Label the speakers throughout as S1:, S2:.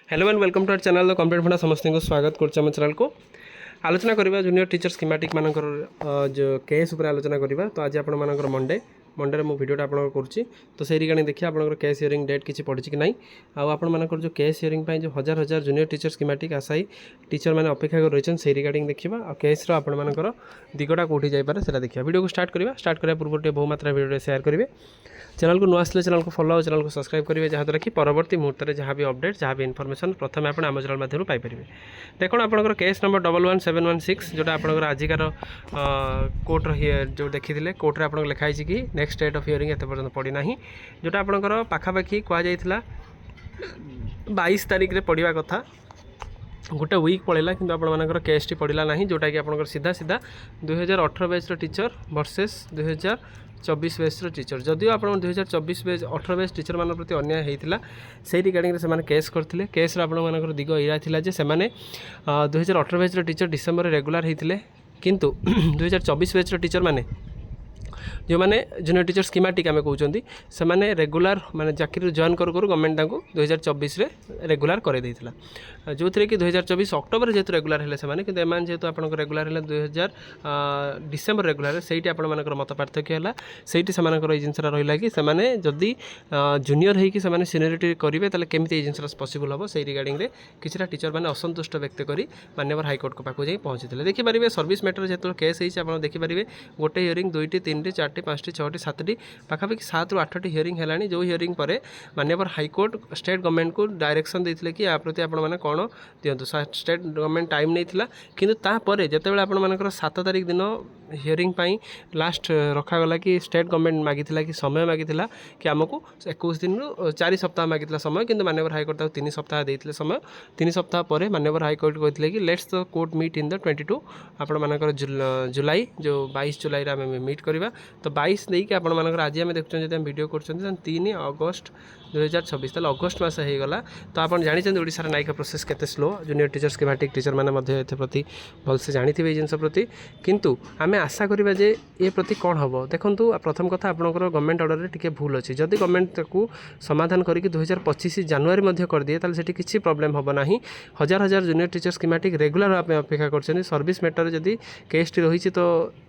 S1: Hello and welcome to our channel complete funda समस्त को स्वागत कर चैनल को आलोचना करवा जूनियर टीचर स्कीमेटिक मानकर जो केस उपर आलोचना करवा। तो आज आपण मानकर मंडे मो वीडियोटा आपन करुच्ची। तो से रिगार्डिंग देखिए आपनकर केस हियरिंग डेट किसी पड़ी कि नहीं आपण मानकर जो केस हियरिंग जो हजार हजार जूनियर टीचर स्कीमेटिक आशायी टीचर मैंने अपेक्षा कर रही से रिगार्डिंग देखा और केस मानकर दिगटा कौटी जापे से देखा। वीडियो को स्टार्ट करा पूर्व बहु मात्रा वीडियो शेयर करेंगे। चैनल को नुआ आसले चैनल को फॉलो और चैनल को सब्सक्राइब करेंगे जहाँद्वारा कि परवर्ती मुहूर्त में जहाँ भी अपडेट जहाँ भी इनफॉरमेशन प्रथम आप आम चैनल माध्यम पाइपर। देखो आपंकर केस नंबर 11716 जोटा आपंकर आजिकार कोर्टर जो देखी कोर्टे आप लिखाई कि नेक्स्ट डेट ऑफ हियरिंग एत पर्यटन पड़ना जोटा आपंकर पाखापाखि कहुला 22 तारिख में पड़ा कथा गोटे वीक पड़ेगा कि आपर केस टी पड़ा ना जोटा कि आप सीधा सीधा 2018 batch teacher versus 2024 batch teacher जदिव आप 2024 बैच 18 बैच टीचर मान प्रति अन्याय होता से रिगार्डिंग से केस करते केस आपर दिग या से 2018 बैच टीचर डिसेम्बर रेगुलर होते किंतु 2024 बैच टीचर माने जो मैंने जूनियर टीचर स्कीमेटिक आम कहते से मैंने रेगुलर माने चाकरी जॉइन करू गवर्नमेंट 2024 रे रेगुलर कर जो थे कि 2024 अक्टोबर जेहतु रेगुलर है से एम जेहतु आप रेगुलर है 2000 डिसेम्बर रेगुलर से मत पार्थक्य है से जिनसा रहा कि जदि जूनियर होगी से सीनियरिटी करेंगे तो केमी जिनस पसिबल हम से रिगार्डिंग किसी टीचर मैंने असंतुष्ट व्यक्त कर माननीय हाइकोर्ट को पाक जा पहुँची देखिपारे सर्विस मैटर जो केस होती देखिपारे गोटे हियरिंग 2टी 3टी 4टी 5टी 6टी 7टी पाखापाखि 7 रू 8टी हियरिंग है जो हियरिंग पर माननीय हाइकोर्ट स्टेट गवर्नमेंट को डायरेक्शन देते कि या प्रति आपने कौन दिंतु स्टेट गवर्नमेंट टाइम नहीं किंतु तापर जितेबाला आपर 7 तारिख दिन हियरिंग लास्ट रखागला कि स्टेट गवर्नमेंट मागिला कि समय मागिला कि आमको 21 दिन रु 4 सप्ताह मागिला समय किंतु माननीय हाइकोर्ट 3 सप्ताह देते समय 3 सप्ताह पर माननीय हाइकोर्ट कहते कि let's the court meet in the 22 आपर जुलाई जो 22 जुलाई आम मीट करवा। तो 22 देखिए आपर आज आम देखुं जो वीडियो कर 3 अगस्त 2024 ताल अगस्ट मस होगा। तो आप जानते ओडिशार नायिका प्रोसेस केते slow junior teacher schematic teacher मैंने प्रति भलसे जानते जिनस प्रति किंतु आम आशा करिबा जे ए प्रति कौन हम देखूँ। प्रथम कथा आपंकर गवर्नमेंट ऑर्डर रे टिके भूल अच्छी जदि गवर्नमेंट को समाधान करके 2025 जनवरी कर दिए ताले किसी प्रॉब्लम हम ना। हजार हजार जूनियर टीचर स्कीमेटिक रेगुलर आप अपेक्षा कर सर्विस मैटर जदि केस टी रही तो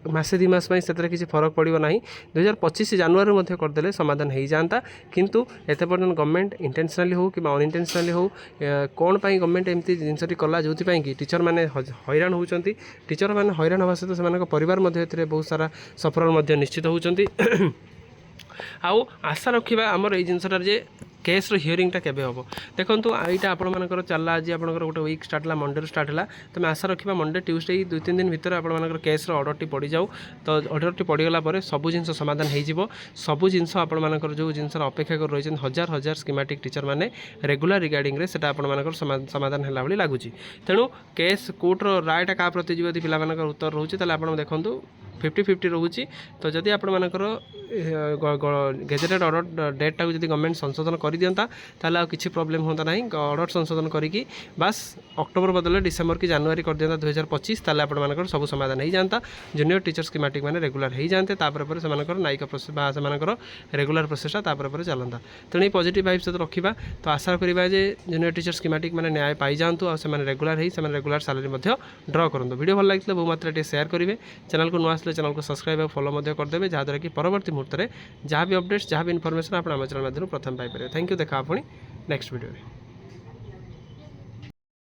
S1: मसे 2 मास से किसी फरक पड़ो ना 2025 जनवरी करदे समाधान हो जाता किंतु एत पर्यटन गवर्नमेंट इंटेंशनली हो कि अनइंटेंशनली हो कौन पाई गवर्नमेंट एमती जिनसटी कला जो कि टीचर मैंने हैरान होती टीचर मैंने हैरान होगा सहित से परिवार बहुत सारा सफर निश्चित होती आउ आशा रखा आमर ये जिनसटार जे केस हियरिंगटा केबे हम देखूँ यहाँ आपर चलला आज आप गोटे वीक स्टार्ट है मंडे स्टार्ट है तो मैं आशा रखा मंडे ट्यूसडे 2-3 दिन भितर आपर केस ऑर्डर टी पड़ जाऊ। तो ऑर्डर टी पड़गला सबू जिन समाधान हो सबू जिन आपर जो जिन अपेक्षा कर रही हजार हजार स्कीमेटिक टीचर मैंने रेगुलर रिगार्डिंग रे सेटा आपर समाधान है भाई लगुच। तेणु केस कोर्टर रायटा क्या प्रति जदि पिला उत्तर रोचे आप देखूँ 50-50 रोचे। तो जदि आपर गेजेटेड ऑर्डर डेटा को जदि गवर्नमेंट संशोधन कर दिंता ताला किसी प्रॉब्लम होता ना ऑर्डर संशोधन करी बास अक्टोबर बदले डिसेम्बर की जनवरी कर दिंता 2025 ताले आपर सब समाधान हो जाता जूनियर टीचर स्कीमेटिक मैंने रेगुलर हो जाते से नायिका प्रोसेस से रेगुलर प्रोसेसटा चलता। तेणु पॉजिटिव वाइब्स सहित रखा। तो आशा करा जूनियर टीचर स्कीमेटिक मैंने न्याय पाई जातु और रेगुलर हो रेगुलर सैलरी ड्र करूँ। वीडियो भल लगे बहु मात्रा शेयर करेंगे। चैनल को नुआ आसले चैनल को सब्सक्राइब और फॉलो करदे जहाँद्वारा कि परवर्ती मुहूर्त में जहाँ भी अपडेट्स जहाँ भी इनफॉरमेशन आप चैनल माध्यम प्रथम पाइपर। थैंक यू देखा पुणी नेक्स्ट वीडियो।